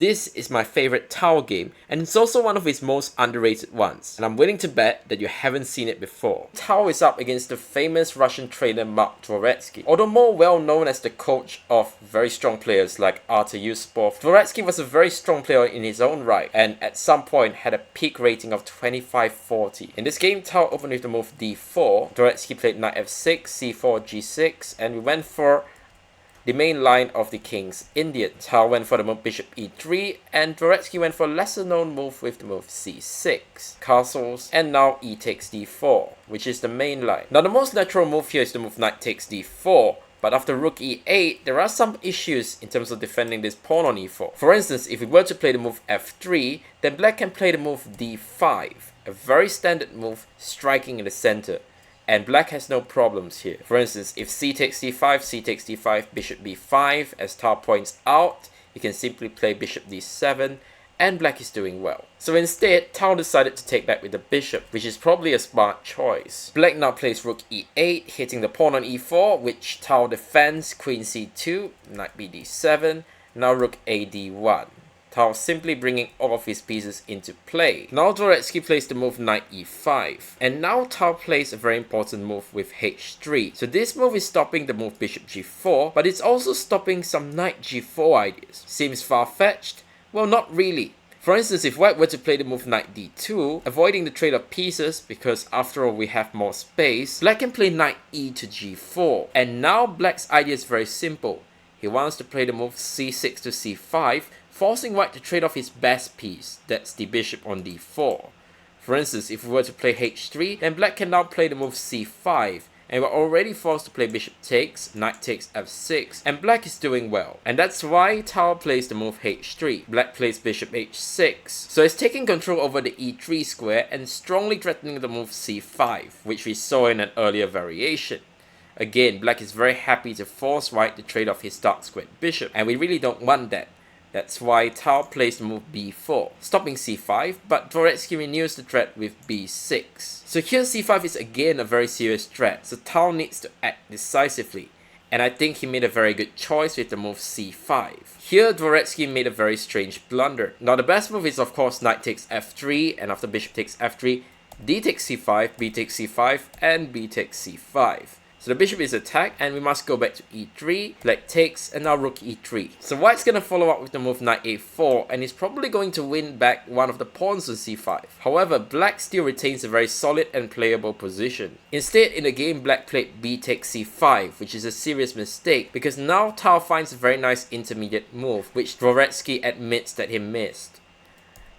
This is my favorite Tal game, and it's also one of his most underrated ones, and I'm willing to bet that you haven't seen it before. Tal is up against the famous Russian trainer Mark Dvoretsky. Although more well known as the coach of very strong players like Artur Yusupov, Dvoretsky was a very strong player in his own right, and at some point had a peak rating of 25-40. In this game, Tal opened with the move d4, Dvoretsky played knight f6, c4, g6, and we went for the main line of the King's Indian. Tal went for the move bishop e3, and Dvoretsky went for a lesser known move with the move c6, castles, and now e takes d4, which is the main line. Now the most natural move here is the move knight takes d4, but after rook e8, there are some issues in terms of defending this pawn on e4. For instance, if we were to play the move f3, then black can play the move d5, a very standard move striking in the center. And black has no problems here. For instance, if c takes d5, c takes d5, bishop b5, as Tal points out, you can simply play bishop d7, and black is doing well. So instead, Tal decided to take back with the bishop, which is probably a smart choice. Black now plays rook e8, hitting the pawn on e4, which Tal defends, queen c2, knight bd7, now rook a d1. Tal simply bringing all of his pieces into play. Now Dvoretsky plays the move knight e5. And now Tal plays a very important move with h3. So this move is stopping the move bishop g4, but it's also stopping some knight g4 ideas. Seems far-fetched? Well, not really. For instance, if white were to play the move knight d2, avoiding the trade of pieces because after all we have more space, black can play knight e to g4. And now black's idea is very simple. He wants to play the move c6 to c5, forcing white to trade off his best piece, that's the bishop on d4. For instance, if we were to play h3, then black can now play the move c5, and we're already forced to play bishop takes, knight takes f6, and black is doing well. And that's why Tal plays the move h3. Black plays bishop h6, so it's taking control over the e3 square and strongly threatening the move c5, which we saw in an earlier variation. Again, black is very happy to force white to trade off his dark squared bishop, and we really don't want that. That's why Tal plays the move b4, stopping c5, but Dvoretsky renews the threat with b6. So here c5 is again a very serious threat, so Tal needs to act decisively, and I think he made a very good choice with the move c5. Here Dvoretsky made a very strange blunder. Now the best move is of course knight takes f3, and after bishop takes f3, d takes c5, b takes c5, and b takes c5. So the bishop is attacked, and we must go back to e3, black takes, and now rook e3. So white's gonna follow up with the move knight a4, and is probably going to win back one of the pawns on c5. However, black still retains a very solid and playable position. Instead, in the game, black played b takes c5, which is a serious mistake, because now Tal finds a very nice intermediate move, which Dvoretsky admits that he missed.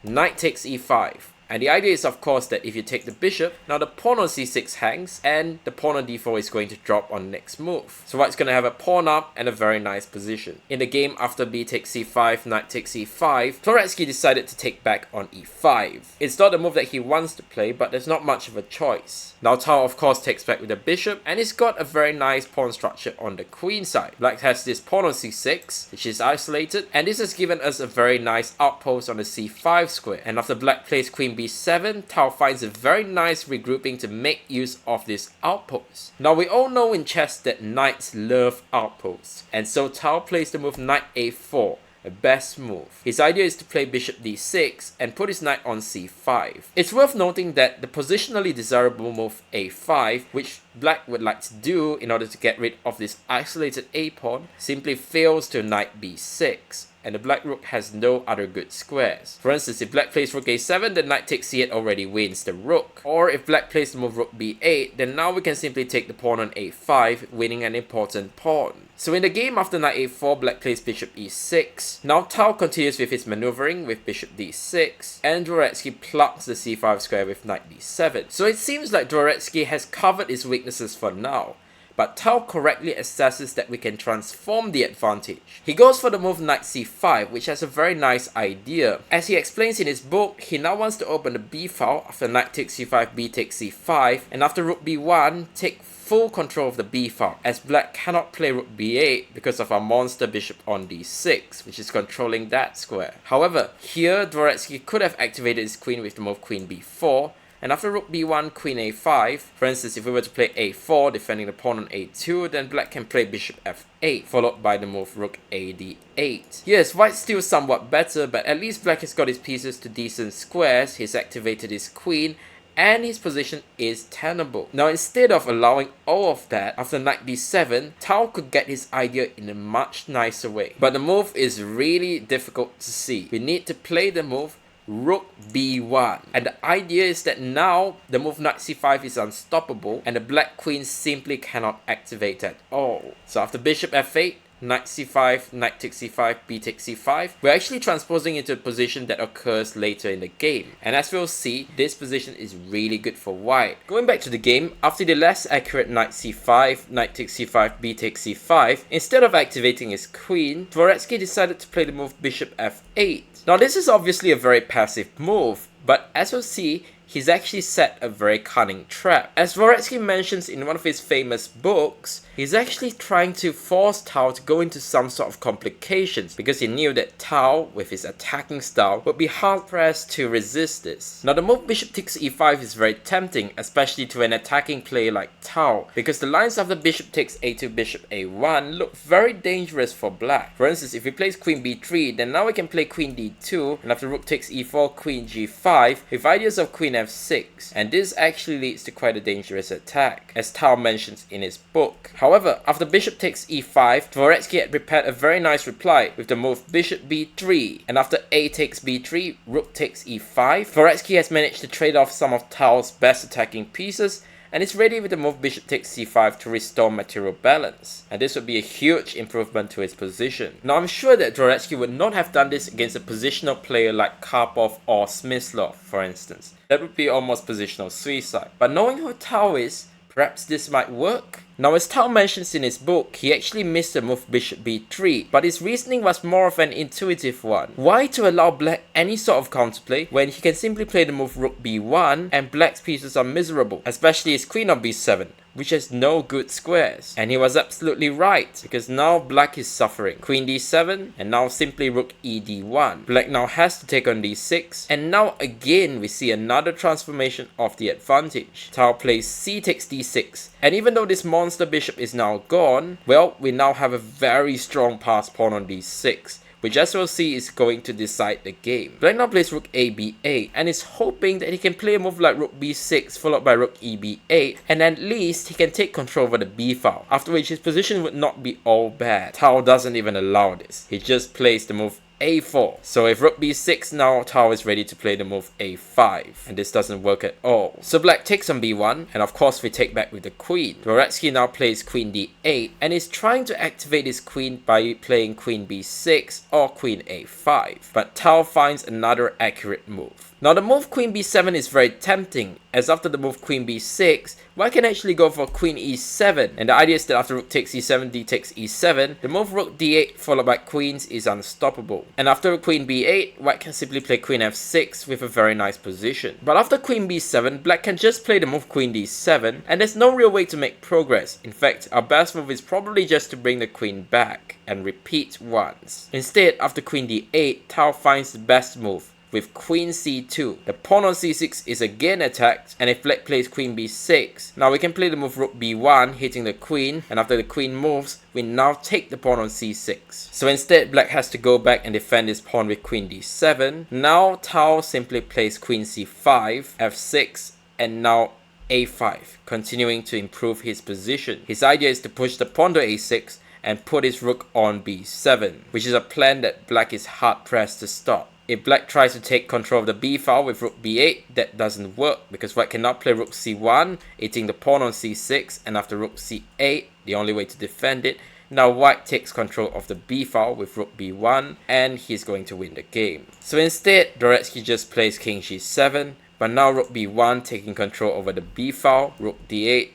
Knight takes e5. And the idea is of course that if you take the bishop, now the pawn on c6 hangs, and the pawn on d4 is going to drop on the next move. So white's going to have a pawn up and a very nice position. In the game after b takes c5, knight takes e5, Dvoretsky decided to take back on e5. It's not the move that he wants to play, but there's not much of a choice. Now Tal of course takes back with the bishop, and he's got a very nice pawn structure on the queen side. Black has this pawn on c6, which is isolated, and this has given us a very nice outpost on the c5 square. And after black plays queen b7, Tal finds a very nice regrouping to make use of this outpost. Now we all know in chess that knights love outposts, and so Tal plays the move knight a4, a best move. His idea is to play bishop d6 and put his knight on c5. It's worth noting that the positionally desirable move a5, which black would like to do in order to get rid of this isolated a-pawn, simply fails to knight b6. And the black rook has no other good squares. For instance, if black plays rook a7, then knight takes c8 already wins the rook. Or if black plays the move rook b8, then now we can simply take the pawn on a5, winning an important pawn. So in the game after knight a4, black plays bishop e6. Now Tal continues with his maneuvering with bishop d6, and Dvoretsky plucks the c5 square with knight b7. So it seems like Dvoretsky has covered his weaknesses for now. But Tal correctly assesses that we can transform the advantage. He goes for the move knight c5, which has a very nice idea. As he explains in his book, he now wants to open the b file after knight takes c5, b takes c5, and after rook b1, take full control of the b file, as black cannot play rook b8 because of our monster bishop on d6, which is controlling that square. However, here Dvoretsky could have activated his queen with the move queen b4, and after rook b1, queen a5, for instance, if we were to play a4, defending the pawn on a2, then black can play bishop f8, followed by the move rook a d8. Yes, white's still somewhat better, but at least black has got his pieces to decent squares, he's activated his queen, and his position is tenable. Now, instead of allowing all of that, after knight d7, Tal could get his idea in a much nicer way. But the move is really difficult to see. We need to play the move rook b1, and the idea is that now the move knight c5 is unstoppable and the black queen simply cannot activate at all. So after bishop f8, knight c5, knight takes c5, b takes c5, we're actually transposing into a position that occurs later in the game. And as we'll see, this position is really good for white. Going back to the game, after the less accurate knight c5, knight takes c5, b takes c5, instead of activating his queen, Dvoretsky decided to play the move bishop f8. Now this is obviously a very passive move, but as we'll see, he's actually set a very cunning trap. As Dvoretsky mentions in one of his famous books, he's actually trying to force Tal to go into some sort of complications because he knew that Tal, with his attacking style, would be hard-pressed to resist this. Now the move bishop takes e5 is very tempting, especially to an attacking player like Tal, because the lines after bishop takes a2, bishop a1 look very dangerous for black. For instance, if he plays queen b3, then now we can play queen d2, and after rook takes e4, queen g5, with ideas of queen f6, and this actually leads to quite a dangerous attack, as Tal mentions in his book. However, after bishop takes e5, Dvoretsky had prepared a very nice reply with the move bishop b3, and after a takes b3, rook takes e5, Dvoretsky has managed to trade off some of Tal's best attacking pieces, and is ready with the move bishop takes c5 to restore material balance, and this would be a huge improvement to his position. Now I'm sure that Dvoretsky would not have done this against a positional player like Karpov or Smyslov, for instance. That would be almost positional suicide. But knowing who Tal is, perhaps this might work? Now, as Tal mentions in his book, he actually missed the move bishop b3, but his reasoning was more of an intuitive one. Why to allow black any sort of counterplay when he can simply play the move rook b1 and black's pieces are miserable, especially his queen on b7, which has no good squares. And he was absolutely right, because now black is suffering. Queen d7, and now simply rook e d1. Black now has to take on d6, and now again we see another transformation of the advantage. Tal plays c takes d6, and even though this monster bishop is now gone, well, we now have a very strong passed pawn on d6, which as we'll see is going to decide the game. Black now plays rook a b8 and is hoping that he can play a move like rook b6 followed by rook e b8, and at least he can take control over the b file, after which his position would not be all bad. Tal doesn't even allow this. He just plays the move a4. So if rook b6, now Tal is ready to play the move a5, and this doesn't work at all. So black takes on b1, and of course we take back with the queen. Dvoretsky now plays queen d8 and is trying to activate his queen by playing queen b6 or queen a5, but Tal finds another accurate move. Now the move queen b7 is very tempting, as after the move queen b6, white can actually go for queen e7, and the idea is that after rook takes e7, d takes e7, the move rook d8 followed by queens is unstoppable. And after queen b8, white can simply play queen f6 with a very nice position. But after queen b7, black can just play the move queen d7, and there's no real way to make progress. In fact, our best move is probably just to bring the queen back and repeat once. Instead, after queen d8, Tal finds the best move with queen c2. The pawn on c6 is again attacked, and if black plays queen b6, now we can play the move rook b1 hitting the queen, and after the queen moves, we now take the pawn on c6. So instead, black has to go back and defend his pawn with queen d7. Now Tal simply plays queen c5, f6, and now a5, continuing to improve his position. His idea is to push the pawn to a6 and put his rook on b7, which is a plan that black is hard pressed to stop. If black tries to take control of the b file with rook b8, that doesn't work because white cannot play rook c1, hitting the pawn on c6, and after rook c8, the only way to defend it, now white takes control of the b file with rook b1, and he's going to win the game. So instead, Dvoretsky just plays king g7, but now rook b1 taking control over the b file, rook d8,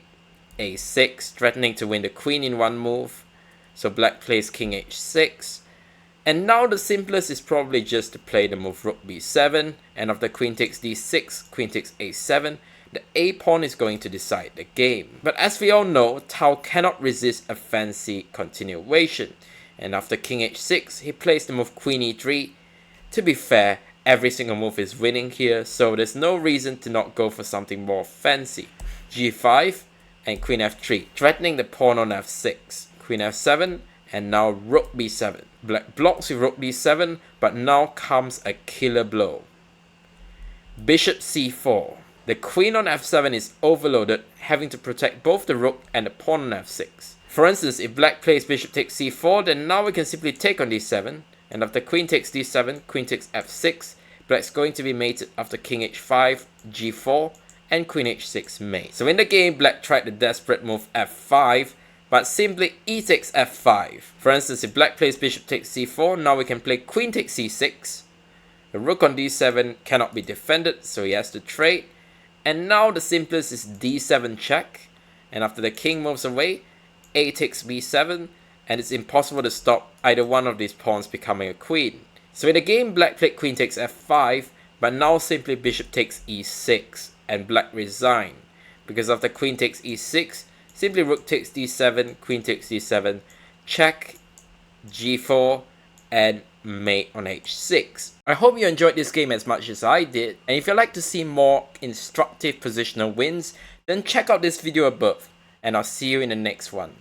a6, threatening to win the queen in one move. So black plays king h6. And now the simplest is probably just to play the move rook b7, and after queen takes d6, queen takes a7, the a pawn is going to decide the game. But as we all know, Tal cannot resist a fancy continuation, and after king h6, he plays the move queen e3. To be fair, every single move is winning here, so there's no reason to not go for something more fancy. G5 and Queen F3, threatening the pawn on F6. Queen F7 and now Rook B7. Black blocks with Rook D7, but now comes a killer blow. Bishop C4. The queen on F7 is overloaded, having to protect both the rook and the pawn on F6. For instance, if black plays bishop takes C4, then now we can simply take on D7, and after queen takes D7, queen takes F6, black's going to be mated after king H5, G4, and queen H6 mate. So in the game, black tried the desperate move F5, but simply e takes F5. For instance, if black plays bishop takes C4, now we can play queen takes C6. The rook on D7 cannot be defended, so he has to trade. And now the simplest is D7 check, and after the king moves away, A takes B7, and it's impossible to stop either one of these pawns becoming a queen. So in the game, black played queen takes F5, but now simply bishop takes E6, and black resign. Because after queen takes E6, simply rook takes D7, queen takes D7, check, G4, and mate on H6. I hope you enjoyed this game as much as I did, and if you'd like to see more instructive positional wins, then check out this video above, and I'll see you in the next one.